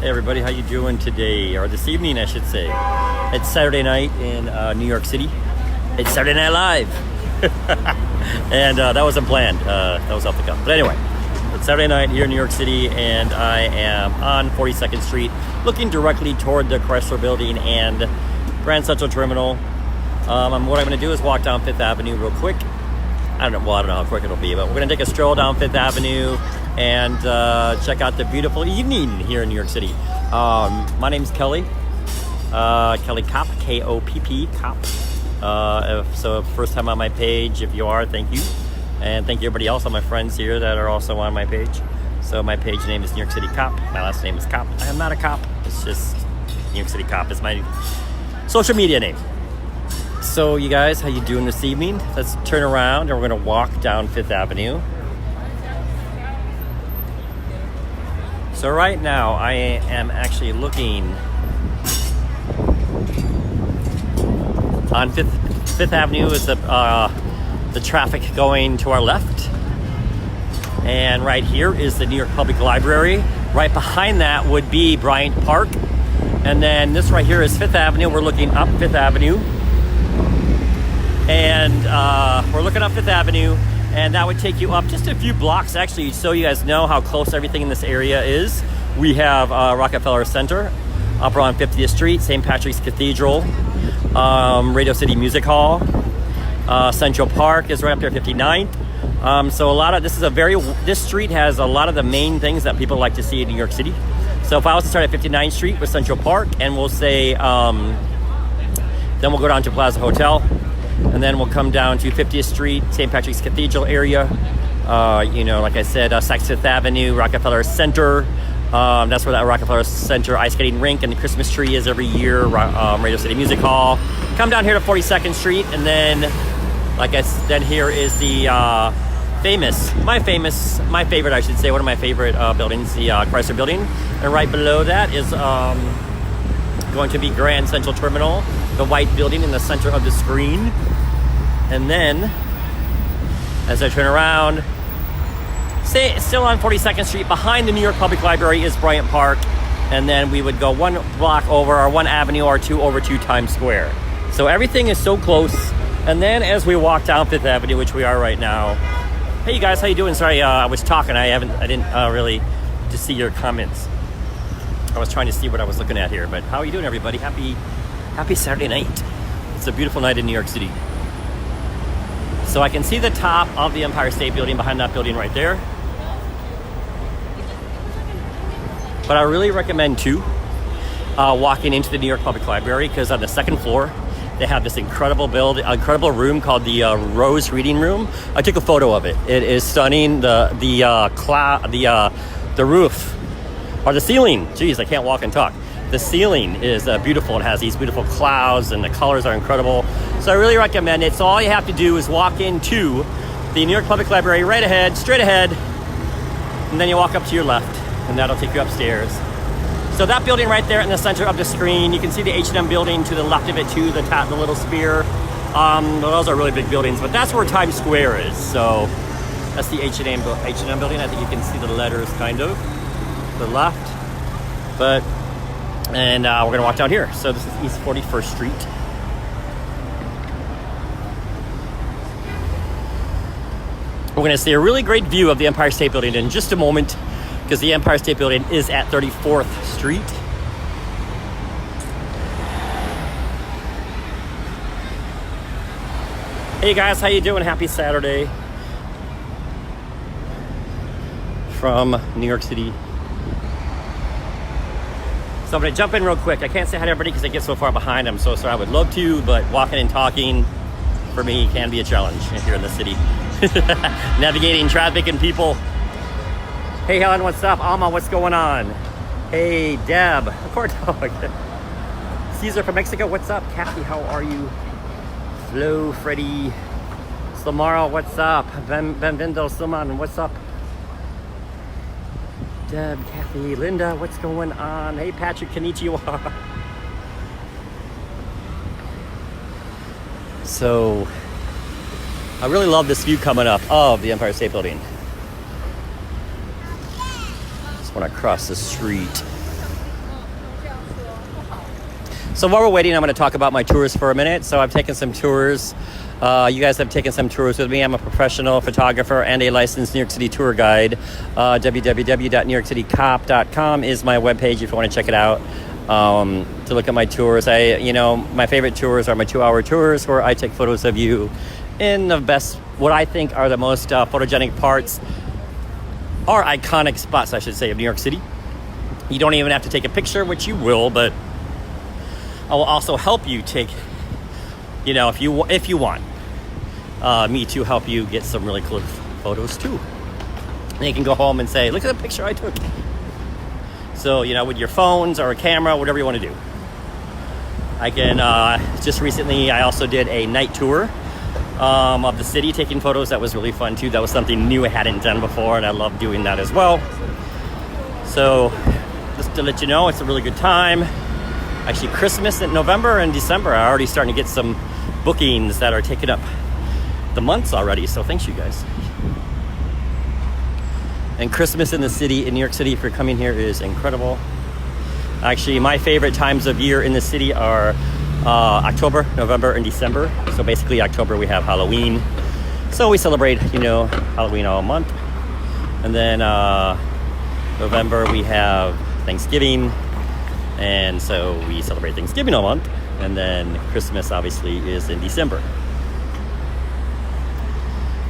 Hey everybody, how you doing today? Or this evening, I should say. It's Saturday night in New York City. It's Saturday Night Live. And that wasn't planned. That was off the cuff. But anyway, it's Saturday night here in New York City, and I am on 42nd Street, looking directly toward the Chrysler Building and Grand Central Terminal. What I'm going to do is walk down Fifth Avenue real quick. I don't know how quick it'll be, but we're going to take a stroll down Fifth Avenue and check out the beautiful evening here in New York City. My name's Kelly. Kelly Kopp, K-O-P-P, Kopp. So first time on my page, if you are, thank you. And thank you everybody else, all my friends here that are also on my page. So my page name is New York City Kopp. My last name is Kopp. I am not a cop. It's just New York City Kopp is my social media name. So you guys, how you doing this evening? Let's turn around and we're going to walk down Fifth Avenue. So right now I am actually looking on Fifth Avenue is the traffic going to our left. And right here is the New York Public Library. Right behind that would be Bryant Park. And then this right here is Fifth Avenue. We're looking up Fifth Avenue. And we're looking up Fifth Avenue. And that would take you up just a few blocks, actually, so you guys know how close everything in this area is. We have Rockefeller Center up on 50th Street, St. Patrick's Cathedral, Radio City Music Hall, Central Park is right up there, 59th. So a lot of this street has a lot of the main things that people like to see in New York City. So if I was to start at 59th Street with Central Park, and we'll say, then we'll go down to Plaza Hotel. And then we'll come down to 50th Street, St. Patrick's Cathedral area. Like I said, Saks Fifth Avenue, Rockefeller Center. That's where that Rockefeller Center ice skating rink and the Christmas tree is every year. Radio City Music Hall. Come down here to 42nd Street, and then, like I said, here is the my favorite, I should say, one of my favorite buildings, the Chrysler Building. And right below that is going to be Grand Central Terminal, the white building in the center of the screen. And then, as I turn around, still on 42nd Street, behind the New York Public Library is Bryant Park. And then we would go one block over, or one avenue or two over to Times Square. So everything is so close. And then as we walk down Fifth Avenue, which we are right now. Hey, you guys, how you doing? Sorry, I was talking. I didn't really just see your comments. I was trying to see what I was looking at here. But how are you doing, everybody? Happy Saturday night. It's a beautiful night in New York City. So I can see the top of the Empire State Building behind that building right there. But I really recommend, too, walking into the New York Public Library, because on the second floor, they have this incredible room called the Rose Reading Room. I took a photo of it. It is stunning. The roof, or the ceiling. Geez, I can't walk and talk. The ceiling is beautiful. It has these beautiful clouds, and the colors are incredible. So I really recommend it. So all you have to do is walk into the New York Public Library right ahead, straight ahead, and then you walk up to your left, and that'll take you upstairs. So that building right there in the center of the screen, you can see the H&M building to the left of it too, the little sphere. Those are really big buildings, but that's where Times Square is. So that's the H&M building. I think you can see the letters kind of to the left. And we're going to walk down here. So this is East 41st Street. We're going to see a really great view of the Empire State Building in just a moment, because the Empire State Building is at 34th Street. Hey guys, how you doing? Happy Saturday from New York City. So I'm going to jump in real quick. I can't say hi to everybody because I get so far behind. I'm so sorry. I would love to, but walking and talking for me can be a challenge here in the city. Navigating traffic and people. Hey Helen, what's up? Alma, what's going on? Hey Deb. Poor dog. Caesar from Mexico, what's up? Kathy, how are you? Flo, Freddie. Samara, what's up? Benvindo, Suman, what's up? Deb, Kathy, Linda, what's going on? Hey Patrick, konnichiwa. So, I really love this view coming up of the Empire State Building. Just want to cross the street. So while we're waiting, I'm going to talk about my tours for a minute. So I've taken some tours. You guys have taken some tours with me. I'm a professional photographer and a licensed New York City tour guide. www.newyorkcitykopp.com is my webpage if you want to check it out. To look at my tours. My favorite tours are my 2-hour tours where I take photos of you in the best, what I think are the most photogenic parts, or iconic spots, I should say, of New York City. You don't even have to take a picture, which you will, but I will also help you take, if you want me to help you get some really cool photos too. And you can go home and say, look at the picture I took. So, with your phones or a camera, whatever you want to do. I can, just recently, I also did a night tour of the city, taking photos. That was really fun too. That was something new I hadn't done before, and I love doing that as well. So, just to let you know, it's a really good time. Actually, Christmas in November and December are already starting to get some bookings that are taking up the months already. So thanks, you guys. And Christmas in the city, in New York City, if you're coming here, is incredible. Actually, my favorite times of year in the city are October, November, and December. So basically, October we have Halloween. So we celebrate, Halloween all month. And then November we have Thanksgiving. And so we celebrate Thanksgiving all month. And then Christmas, obviously, is in December.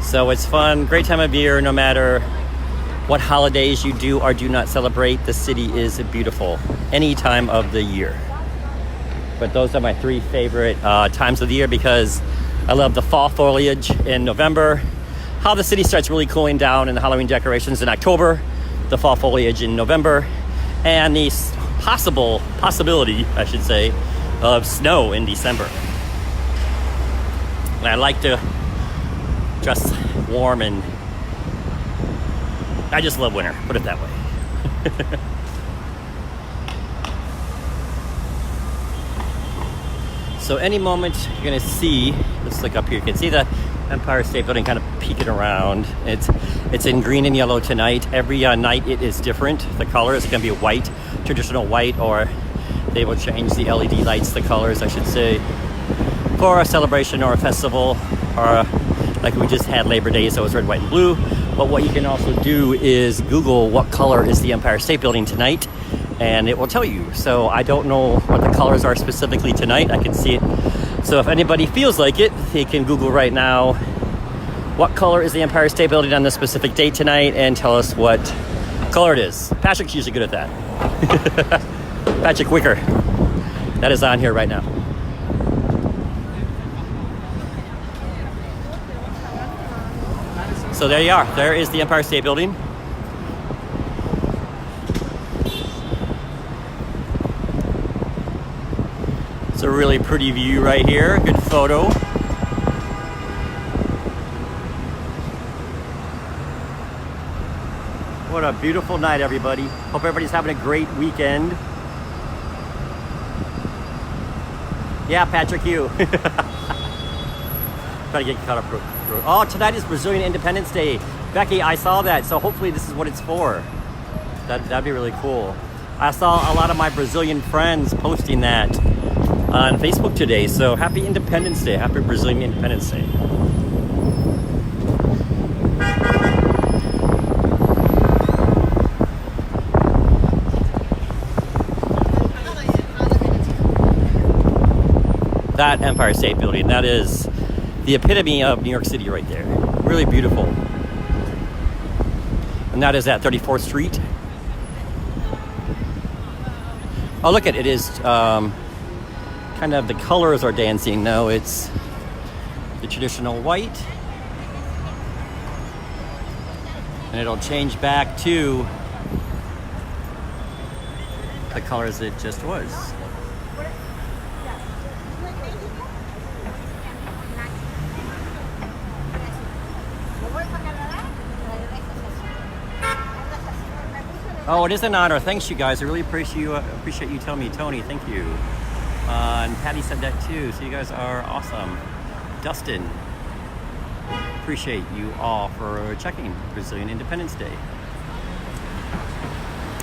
So it's fun, great time of year, no matter what holidays you do or do not celebrate. The city is beautiful any time of the year. But those are my 3 favorite times of the year, because I love the fall foliage in November, how the city starts really cooling down, and the Halloween decorations in October, the fall foliage in November, and the possibility, I should say, of snow in December. And I like to dress warm, and I just love winter, put it that way. So any moment you're gonna see, let's look up here, you can see the Empire State Building kind of peeking around. It's in green and yellow tonight. Every night it is different. The color is gonna be white, traditional white, or they will change the LED lights, the colors, I should say, for a celebration or a festival, or like we just had Labor Day, so it was red, white, and blue. But what you can also do is Google what color is the Empire State Building tonight, and it will tell you. So I don't know what the colors are specifically tonight. I can see it. So if anybody feels like it, they can Google right now what color is the Empire State Building on this specific date tonight, and tell us what color it is. Patrick's usually good at that. Patrick Wicker. That is on here right now. So there you are. There is the Empire State Building. It's a really pretty view right here. Good photo. What a beautiful night, everybody. Hope everybody's having a great weekend. Yeah, Patrick, you. Trying to get caught up. Oh, tonight is Brazilian Independence Day. Becky, I saw that, so hopefully this is what it's for. That'd be really cool. I saw a lot of my Brazilian friends posting that on Facebook today, so happy Independence Day. Happy Brazilian Independence Day. That Empire State Building, that is the epitome of New York City right there. Really beautiful. And that is at 34th Street. Oh, look at it. It is kind of, the colors are dancing. No, it's the traditional white. And it'll change back to the colors it just was. Oh, it is an honor. Thanks, you guys. I really appreciate you telling me, Tony. Thank you. And Patty said that too. So you guys are awesome. Dustin, appreciate you all for checking Brazilian Independence Day.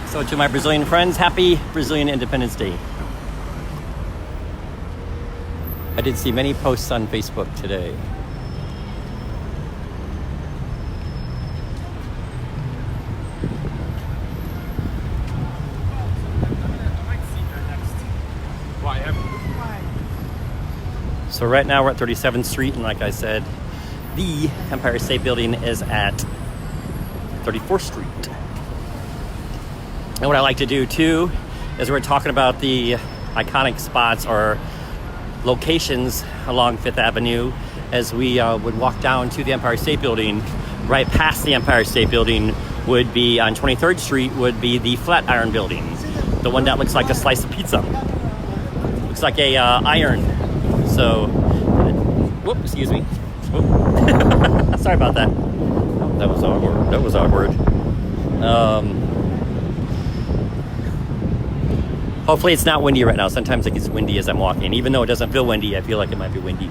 So to my Brazilian friends, happy Brazilian Independence Day. I did see many posts on Facebook today. So right now we're at 37th Street, and like I said, the Empire State Building is at 34th Street. And what I like to do too is we're talking about the iconic spots or locations along 5th Avenue as we would walk down to the Empire State Building. Right past the Empire State Building would be on 23rd Street would be the Flatiron Building, the one that looks like a slice of pizza. Looks like a iron. So, whoop, excuse me. Whoop. Sorry about that. That was awkward. That was awkward. Hopefully it's not windy right now. Sometimes it gets windy as I'm walking. Even though it doesn't feel windy, I feel like it might be windy.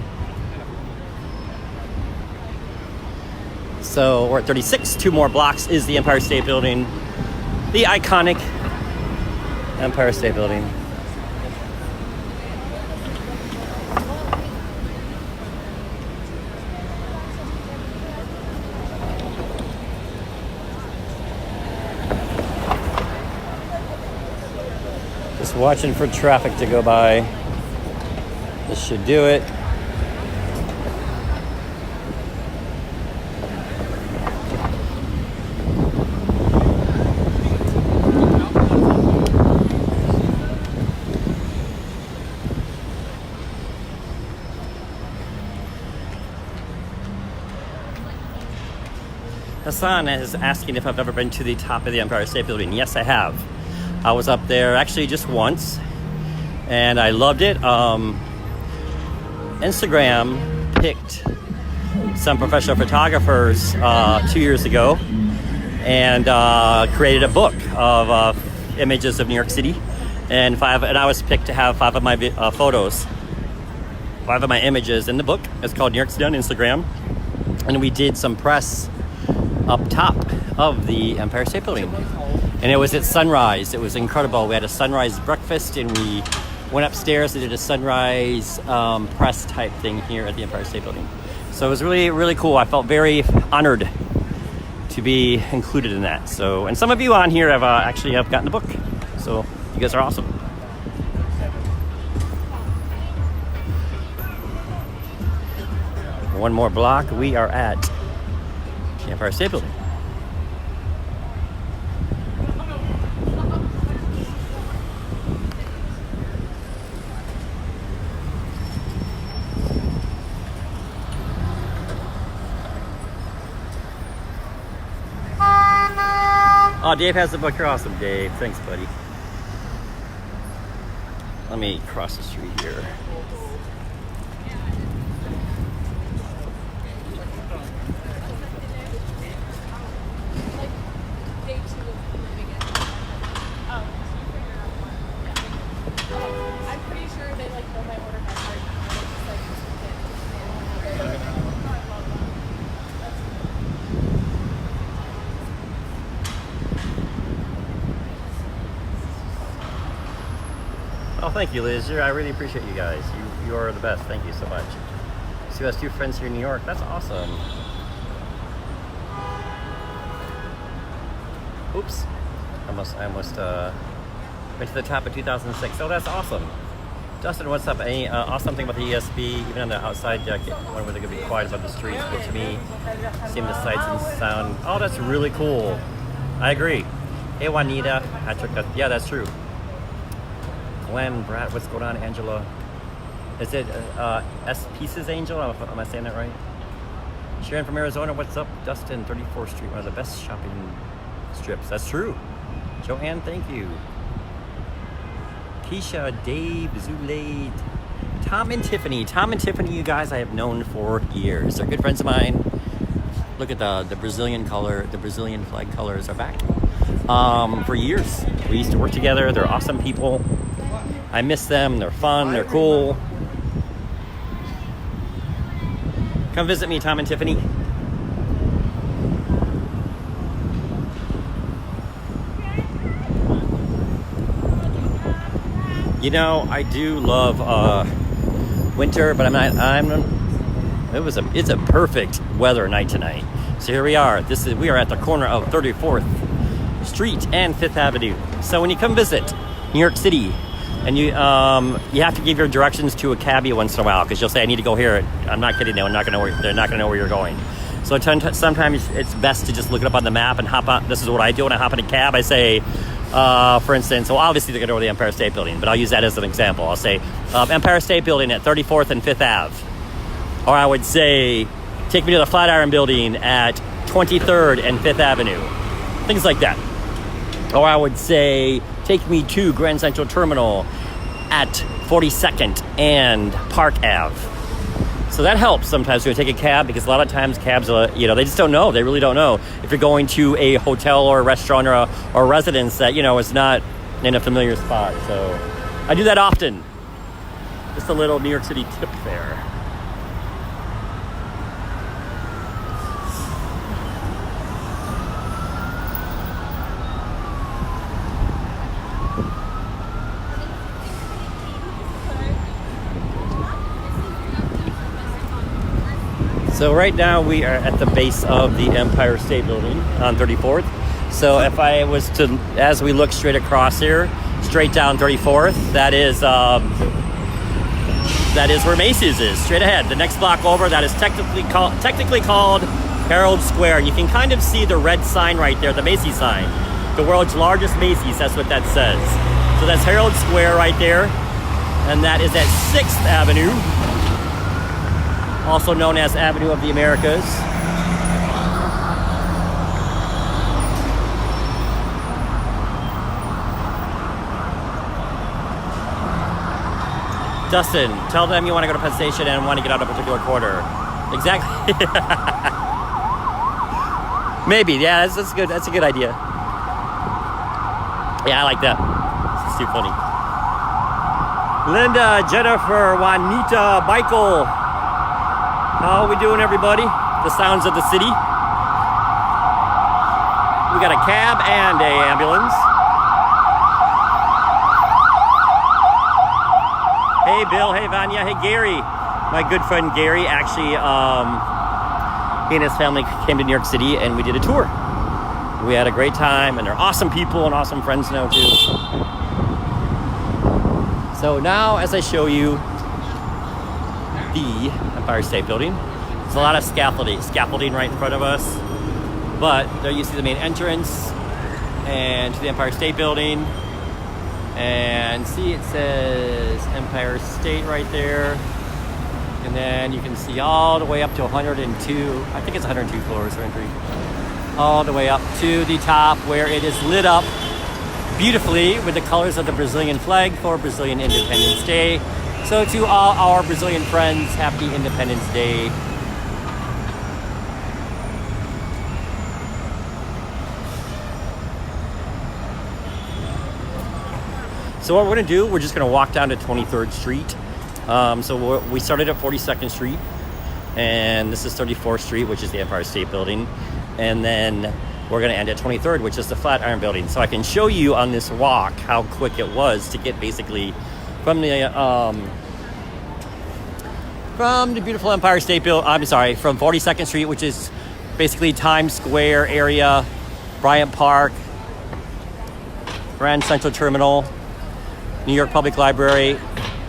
So we're at 36. 2 more blocks is the Empire State Building. The iconic Empire State Building. Just watching for traffic to go by. This should do it. Hassan is asking if I've ever been to the top of the Empire State Building. Yes, I have. I was up there actually just once, and I loved it. Instagram picked some professional photographers 2 years ago and created a book of images of New York City, and I was picked to have 5 of my photos, 5 of my images in the book. It's called New York City on Instagram, and we did some press up top of the Empire State Building. And it was at sunrise. It was incredible. We had a sunrise breakfast, and we went upstairs and did a sunrise press type thing here at the Empire State Building. So it was really, really cool. I felt very honored to be included in that. So, and some of you on here have actually have gotten the book. So you guys are awesome. One more block. We are at the Empire State Building. Oh, Dave has the book. You're awesome, Dave. Thanks, buddy. Let me cross the street here. Oh, thank you, Liz. I really appreciate you guys. You are the best. Thank you so much. So, has 2 friends here in New York. That's awesome. Oops. I almost went to the top of 2006. Oh, that's awesome. Dustin, what's up? Any awesome thing about the ESB, even on the outside deck, when they're going to be quiet about the streets, but to me, seeing the sights and sound. Oh, that's really cool. I agree. Hey, Juanita. Yeah, that's true. Glenn, Brad, what's going on, Angela? Is it S Pieces Angel? Am I saying that right? Sharon from Arizona, what's up? Dustin, 34th Street, one of the best shopping strips. That's true. Joanne, thank you. Keisha, Dave, Zulaid, Tom and Tiffany. Tom and Tiffany, you guys, I have known for years. They're good friends of mine. Look at the Brazilian color. The Brazilian flag colors are back. For years. We used to work together. They're awesome people. I miss them. They're fun. They're cool. Come visit me, Tom and Tiffany. You know, I do love winter, but it's a perfect weather night tonight. So here we are. We are at the corner of 34th Street and 5th Avenue. So when you come visit New York City, and you have to give your directions to a cabbie once in a while, because you'll say, I need to go here. I'm not kidding. They're not going to know where you're going. So sometimes it's best to just look it up on the map and hop on. This is what I do when I hop in a cab. I say, for instance, well, obviously they're going to go to the Empire State Building, but I'll use that as an example. I'll say, Empire State Building at 34th and 5th Ave. Or I would say, take me to the Flatiron Building at 23rd and 5th Avenue. Things like that. Or I would say, take me to Grand Central Terminal at 42nd and Park Ave. So that helps sometimes when you take a cab, because a lot of times cabs, they just don't know. They really don't know. If you're going to a hotel or a restaurant or a residence that, is not in a familiar spot. So I do that often. Just a little New York City tip there. So right now we are at the base of the Empire State Building on 34th. So if I was to, as we look straight across here, straight down 34th, that is where Macy's is, straight ahead. The next block over, that is technically called Herald Square. And you can kind of see the red sign right there, the Macy's sign. The world's largest Macy's, that's what that says. So that's Herald Square right there. And that is at 6th Avenue. Also known as Avenue of the Americas. Dustin, tell them you want to go to Penn Station and want to get out a particular quarter. Exactly. Maybe, yeah, that's good. That's a good idea. Yeah, I like that. It's too funny. Linda, Jennifer, Juanita, Michael. How are we doing, everybody? The sounds of the city. We got a cab and a ambulance. Hey, Bill. Hey, Vanya. Hey, Gary. My good friend Gary, actually, he and his family came to New York City and we did a tour. We had a great time, and they're awesome people and awesome friends now, too. So now, as I show you the Empire State Building. There's a lot of scaffolding right in front of us, but there you see the main entrance and to the Empire State Building, and see it says Empire State right there, and then you can see all the way up to 102, I think it's 102 floors, 103, all the way up to the top where it is lit up beautifully with the colors of the Brazilian flag for Brazilian Independence Day. So to all our Brazilian friends, happy Independence Day. So what we're going to do, we're just going to walk down to 23rd Street. So we started at 42nd Street, and this is 34th Street, which is the Empire State Building. And then we're going to end at 23rd, which is the Flatiron Building. So I can show you on this walk how quick it was to get basically from the beautiful Empire State Building, from 42nd Street, which is basically Times Square area, Bryant Park, Grand Central Terminal, New York Public Library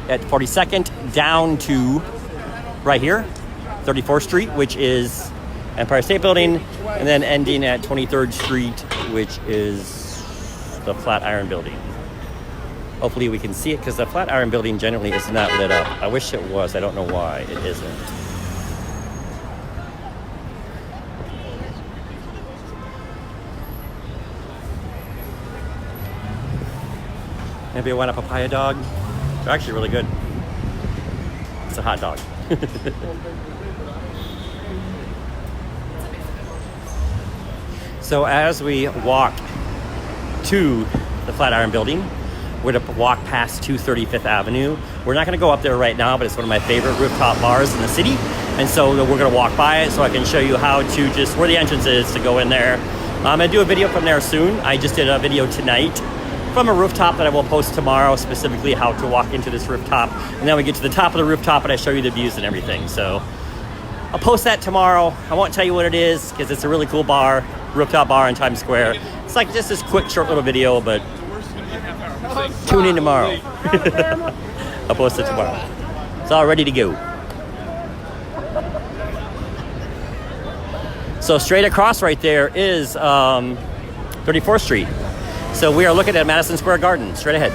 at 42nd, down to right here, 34th Street, which is Empire State Building, and then ending at 23rd Street, which is the Flatiron Building. Hopefully we can see it, because the Flatiron Building generally is not lit up. I wish it was. I don't know why it isn't. Maybe I want a papaya dog. They're actually really good. It's a hot dog. So as we walk to the Flatiron Building, we're going to walk past 235th Avenue. We're not going to go up there right now, but it's one of my favorite rooftop bars in the city. And so we're going to walk by it so I can show you how to where the entrance is to go in there. I'm going to do a video from there soon. I just did a video tonight from a rooftop that I will post tomorrow, specifically how to walk into this rooftop. And then we get to the top of the rooftop and I show you the views and everything. So I'll post that tomorrow. I won't tell you what it is because it's a really cool bar, rooftop bar in Times Square. It's like just this quick, short little video, but tune in tomorrow. I'll post it tomorrow. It's all ready to go. So straight across right there is 34th Street. So we are looking at Madison Square Garden, straight ahead.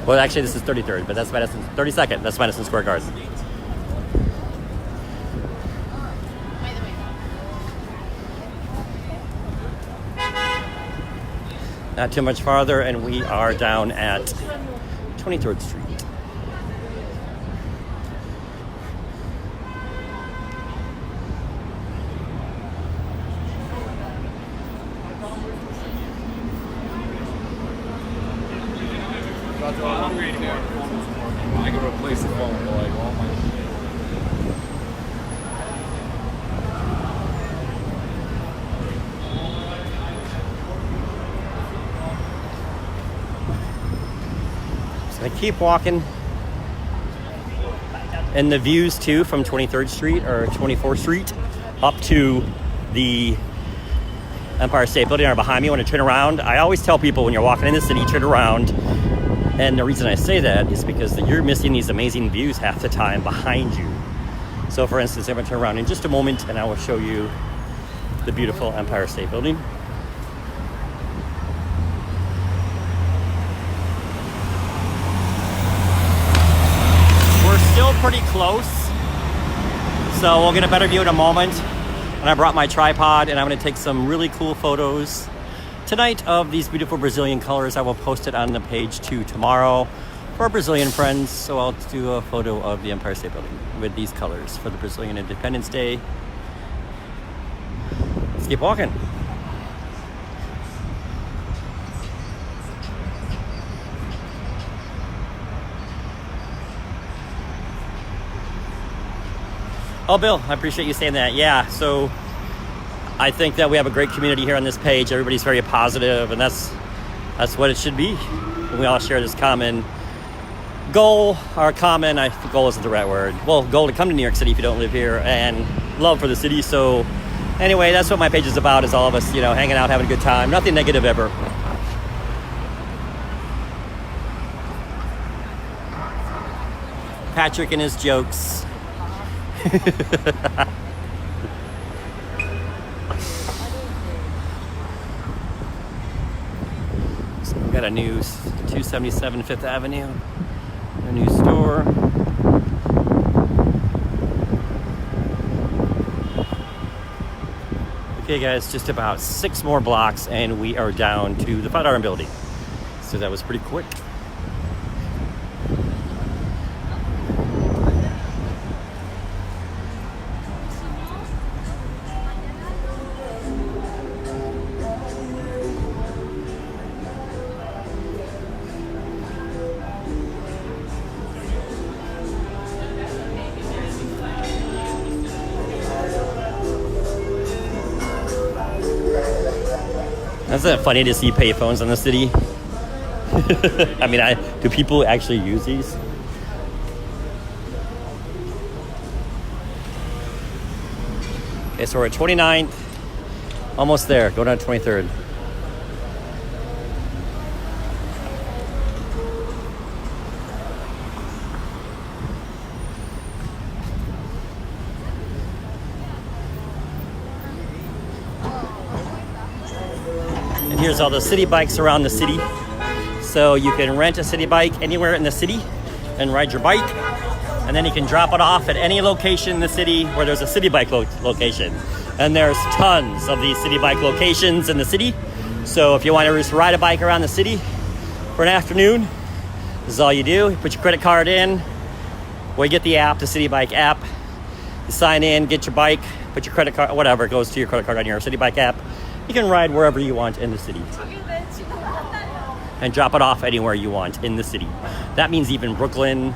Well, actually, this is 33rd, but that's 32nd. That's Madison Square Garden. Not too much farther, and we are down at 23rd Street. I can replace the phone for like all my shit. So I keep walking. And the views too from 23rd Street or 24th Street up to the Empire State Building are behind me. When I turn around, I always tell people when you're walking in the city, turn around. And the reason I say that is because you're missing these amazing views half the time behind you. So for instance, I'm gonna turn around in just a moment and I will show you the beautiful Empire State Building. We're still pretty close. So we'll get a better view in a moment. And I brought my tripod and I'm gonna take some really cool photos tonight of these beautiful Brazilian colors. I will post it on the page too tomorrow for our Brazilian friends. So I'll do a photo of the Empire State Building with these colors for the Brazilian Independence Day. Let's keep walking. Oh, Bill, I appreciate you saying that. Yeah, so I think that we have a great community here on this page. Everybody's very positive, and that's what it should be. We all share this common goal, goal isn't the right word. Well, goal to come to New York City if you don't live here, and love for the city. So anyway, that's what my page is about, is all of us, hanging out, having a good time. Nothing negative ever. Patrick and his jokes. We got a new 277 Fifth Avenue, a new store. Okay guys, just about 6 more blocks and we are down to the Flatiron Building. So that was pretty quick. Isn't it funny to see payphones in the city? I mean, do people actually use these? Okay, so we're at 29th, almost there, going on 23rd. Here's all the city bikes around the city. So you can rent a city bike anywhere in the city and ride your bike. And then you can drop it off at any location in the city where there's a city bike location. And there's tons of these city bike locations in the city. So if you want to just ride a bike around the city for an afternoon, this is all you do. You put your credit card in, or you get the app, the city bike app. You sign in, get your bike, put your credit card, whatever, it goes to your credit card on your city bike app. You can ride wherever you want in the city and drop it off anywhere you want in the city. That means even Brooklyn,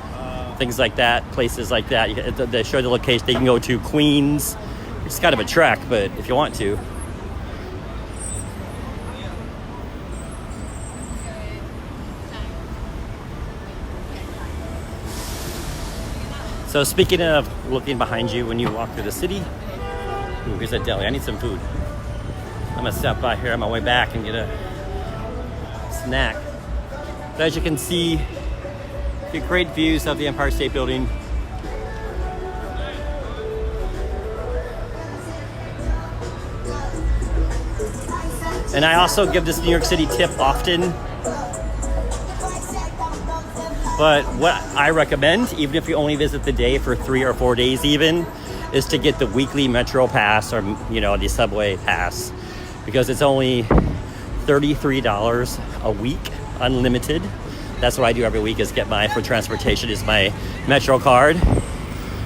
things like that, places like that. They show the location. They can go to Queens. It's kind of a trek, but if you want to. So speaking of looking behind you when you walk through the city, ooh, here's a deli. I need some food. I'm gonna stop by here on my way back and get a snack. But as you can see, get great views of the Empire State Building. And I also give this New York City tip often. But what I recommend, even if you only visit the day for 3 or 4 days even, is to get the weekly Metro pass or, you know, the subway pass. Because it's only $33 a week, unlimited. That's what I do every week, is get my, for transportation, is my Metro card,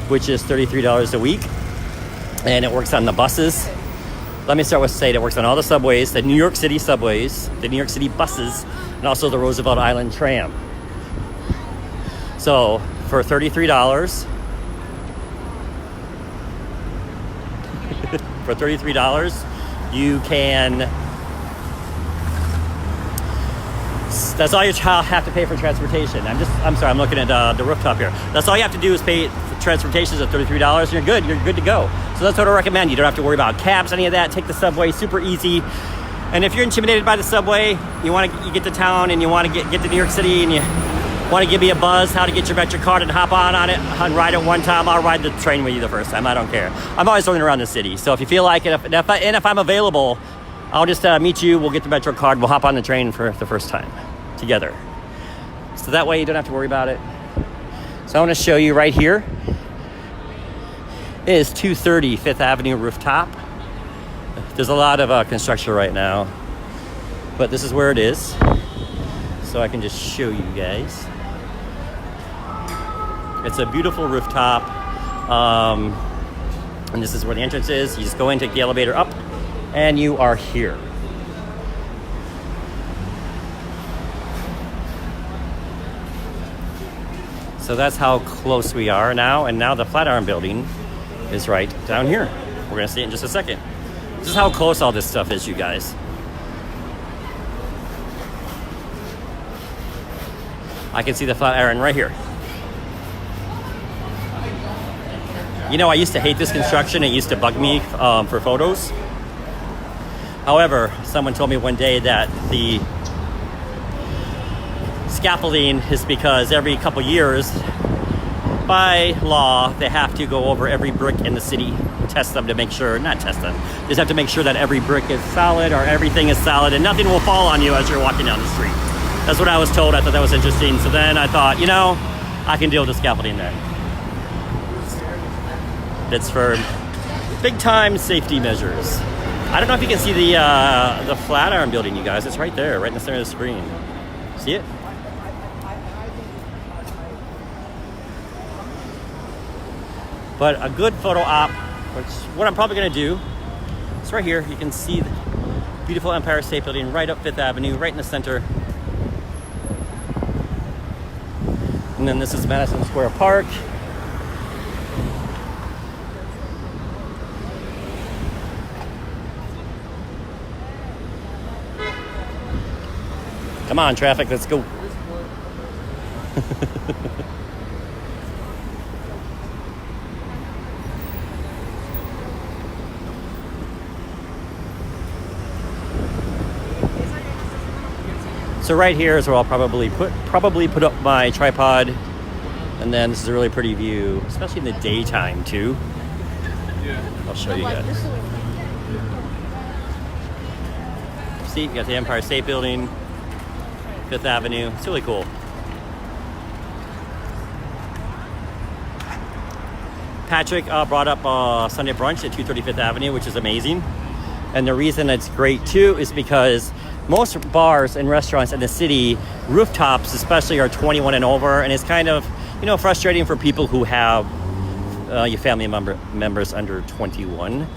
which is $33 a week. And it works on the buses. Let me start with saying it works on all the subways, the New York City subways, the New York City buses, and also the Roosevelt Island tram. So for $33, for $33, you can, that's all your child have to pay for transportation. I'm sorry, I'm looking at the rooftop here. That's all you have to do is pay for transportation at $33 and you're good to go. So that's what I recommend. You don't have to worry about cabs, any of that. Take the subway, super easy. And if you're intimidated by the subway, you get to town and you want to get to New York City and you want to give me a buzz how to get your Metro card and hop on it and ride it one time, I'll ride the train with you the first time. I don't care. I'm always running around the city. So if you feel like it, if I'm available, I'll just meet you. We'll get the Metro card. We'll hop on the train for the first time together. So that way you don't have to worry about it. So I want to show you right here. It is 230 Fifth Avenue rooftop. There's a lot of construction right now, but this is where it is. So I can just show you guys. It's a beautiful rooftop. And this is where the entrance is. You just go in, take the elevator up, and you are here. So that's how close we are now. And now the Flatiron Building is right down here. We're gonna see it in just a second. This is how close all this stuff is, you guys. I can see the Flatiron right here. You know, I used to hate this construction. It used to bug me for photos. However, someone told me one day that the scaffolding is because every couple years, by law, they have to go over every brick in the city, test them to make sure, not test them, they just have to make sure that every brick is solid or everything is solid and nothing will fall on you as you're walking down the street. That's what I was told. I thought that was interesting. So then I thought, you know, I can deal with the scaffolding then. It's for big time safety measures. I don't know if you can see the Flatiron Building, you guys. It's right there, right in the center of the screen. See it? But a good photo op, which what I'm probably gonna do, is right here. You can see the beautiful Empire State Building right up Fifth Avenue, right in the center. And then this is Madison Square Park. Come on, traffic, let's go. So right here is where I'll probably put up my tripod, and then this is a really pretty view, especially in the daytime too. I'll show you guys. See, you got the Empire State Building, Fifth Avenue. It's really cool. Patrick brought up Sunday brunch at 230 Fifth Avenue, which is amazing. And the reason it's great too is because most bars and restaurants in the city, rooftops especially, are 21 and over, and it's kind of, you know, frustrating for people who have your family members under 21.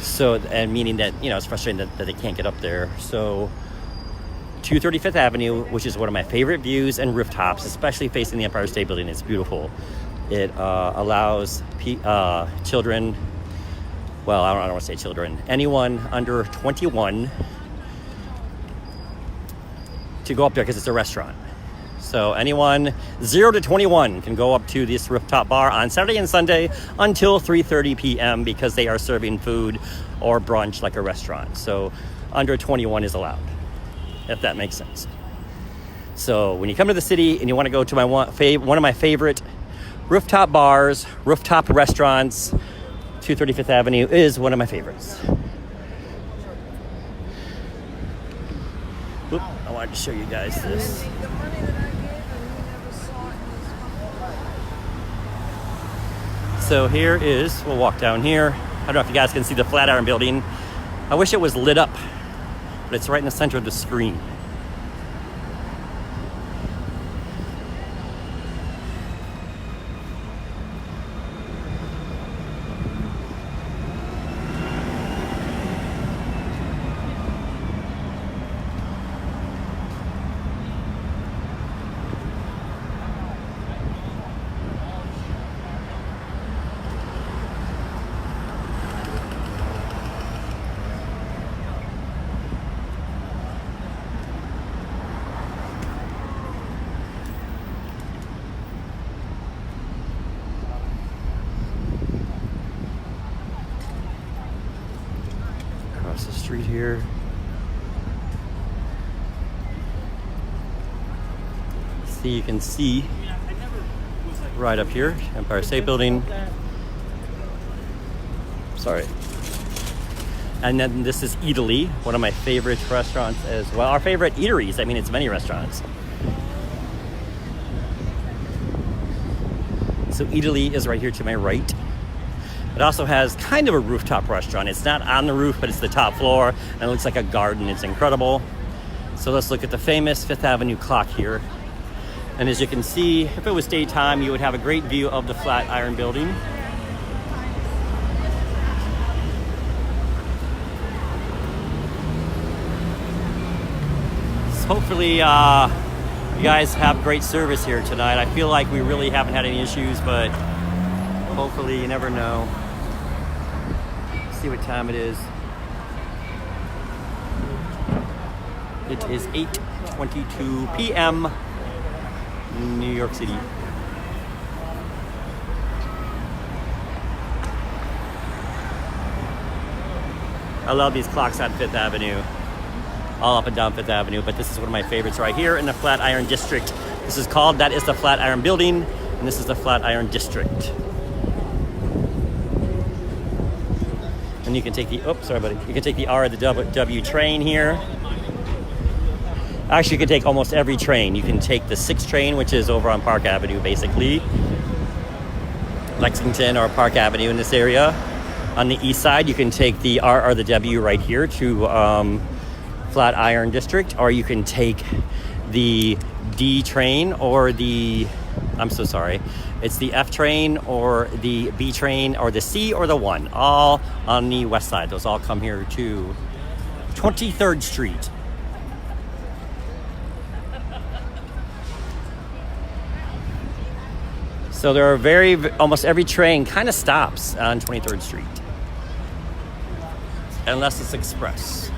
So, and meaning that, you know, it's frustrating that they can't get up there. So 230 Fifth Avenue, which is one of my favorite views and rooftops, especially facing the Empire State Building, it's beautiful. It allows children, well, I don't want to say children, anyone under 21 to go up there because it's a restaurant. So anyone 0 to 21 can go up to this rooftop bar on Saturday and Sunday until 3:30 p.m. because they are serving food or brunch like a restaurant. So under 21 is allowed, if that makes sense. So when you come to the city and you want to go to my one of my favorite rooftop bars, rooftop restaurants, 230 Fifth Avenue is one of my favorites. Oop, I wanted to show you guys this. So here is, we'll walk down here. I don't know if you guys can see the Flatiron Building. I wish it was lit up, but it's right in the center of the screen. Across the street here. See, you can see right up here, Empire State Building. Sorry. And then this is Italy, one of my favorite restaurants as well. Our favorite eateries. I mean, it's many restaurants. So Italy is right here to my right. It also has kind of a rooftop restaurant. It's not on the roof, but it's the top floor, and it looks like a garden. It's incredible. So let's look at the famous Fifth Avenue clock here. And as you can see, if it was daytime, you would have a great view of the Flatiron Building. So hopefully, you guys have great service here tonight. I feel like we really haven't had any issues, but hopefully, you never know. See what time it is. It is 8:22 p.m. New York City. I love these clocks on Fifth Avenue. All up and down Fifth Avenue, but this is one of my favorites right here in the Flatiron District. This is called, that is the Flatiron Building, and this is the Flatiron District. And you can take the, sorry buddy. You can take the R or the W train here. Actually, you can take almost every train. You can take the 6 train, which is over on Park Avenue, basically. Lexington or Park Avenue in this area. On the east side, you can take the R or the W right here to Flatiron District, or you can take the D train or the, I'm so sorry, it's the F train or the B train or the C or the 1, all on the west side. Those all come here to 23rd Street. So there are almost every train kind of stops on 23rd Street. Unless it's express.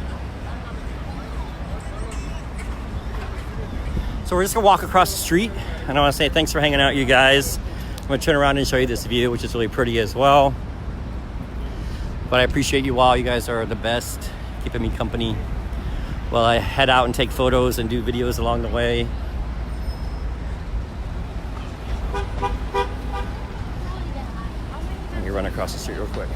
So we're just gonna walk across the street. And I wanna say thanks for hanging out, you guys. I'm gonna turn around and show you this view, which is really pretty as well. But I appreciate you all. You guys are the best, keeping me company while I head out and take photos and do videos along the way. Let me run across the street real quick.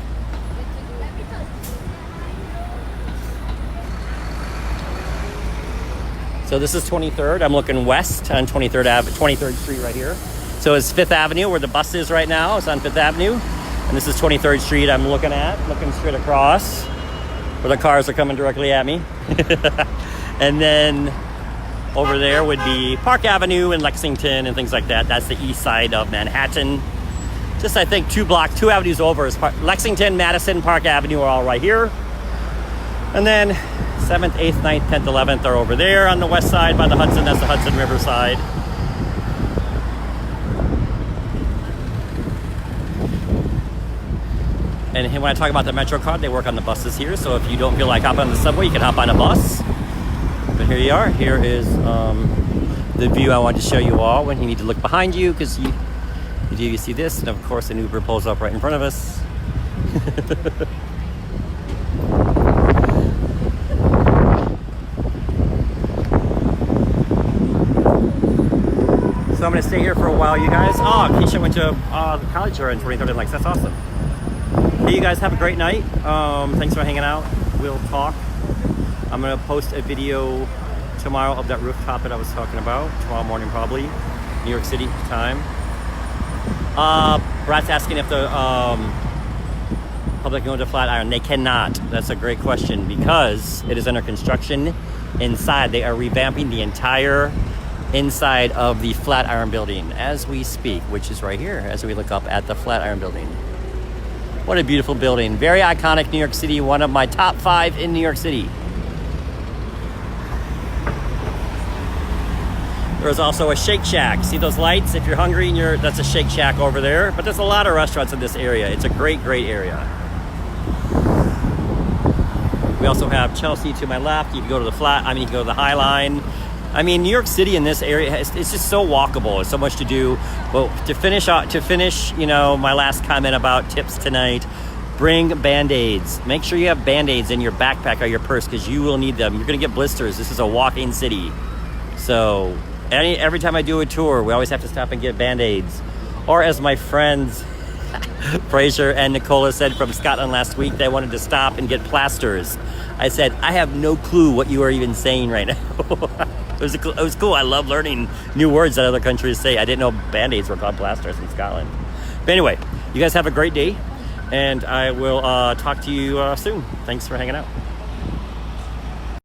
So this is 23rd. I'm looking west on 23rd Street right here. So it's 5th Avenue where the bus is right now. It's on 5th Avenue. And this is 23rd Street I'm looking straight across where the cars are coming directly at me. And then over there would be Park Avenue and Lexington and things like that. That's the east side of Manhattan. Just, I think, 2 avenues over is Lexington, Madison, Park Avenue are all right here. And then 7th, 8th, 9th, 10th, 11th are over there on the west side by the Hudson. That's the Hudson River side. And when I talk about the Metro card, they work on the buses here. So if you don't feel like hopping on the subway, you can hop on a bus. But here you are. Here is the view I wanted to show you all when you need to look behind you, because you see this, and of course an Uber pulls up right in front of us. So I'm gonna stay here for a while, you guys. Oh, Keisha went to college here in 23rd and Lakes. That's awesome. Hey, you guys have a great night. Thanks for hanging out. We'll talk. I'm gonna post a video tomorrow of that rooftop that I was talking about. Tomorrow morning, probably, New York City time. Brad's asking if the public can go to Flatiron. They cannot. That's a great question because it is under construction inside. They are revamping the entire inside of the Flatiron Building as we speak, which is right here as we look up at the Flatiron Building. What a beautiful building. Very iconic New York City. One of my top 5 in New York City. There's also a Shake Shack. See those lights? If you're hungry, that's a Shake Shack over there. But there's a lot of restaurants in this area. It's a great, great area. We also have Chelsea to my left. You can go to you can go to the High Line. I mean, New York City in this area, it's just so walkable. There's so much to do. But to finish, my last comment about tips tonight, bring Band-Aids. Make sure you have Band-Aids in your backpack or your purse because you will need them. You're going to get blisters. This is a walk-in city. So every time I do a tour, we always have to stop and get Band-Aids. Or as my friends Fraser and Nicola said from Scotland last week, they wanted to stop and get plasters. I said, I have no clue what you are even saying right now. It was cool. I love learning new words that other countries say. I didn't know Band-Aids were called plasters in Scotland. But anyway, you guys have a great day, and I will talk to you soon. Thanks for hanging out.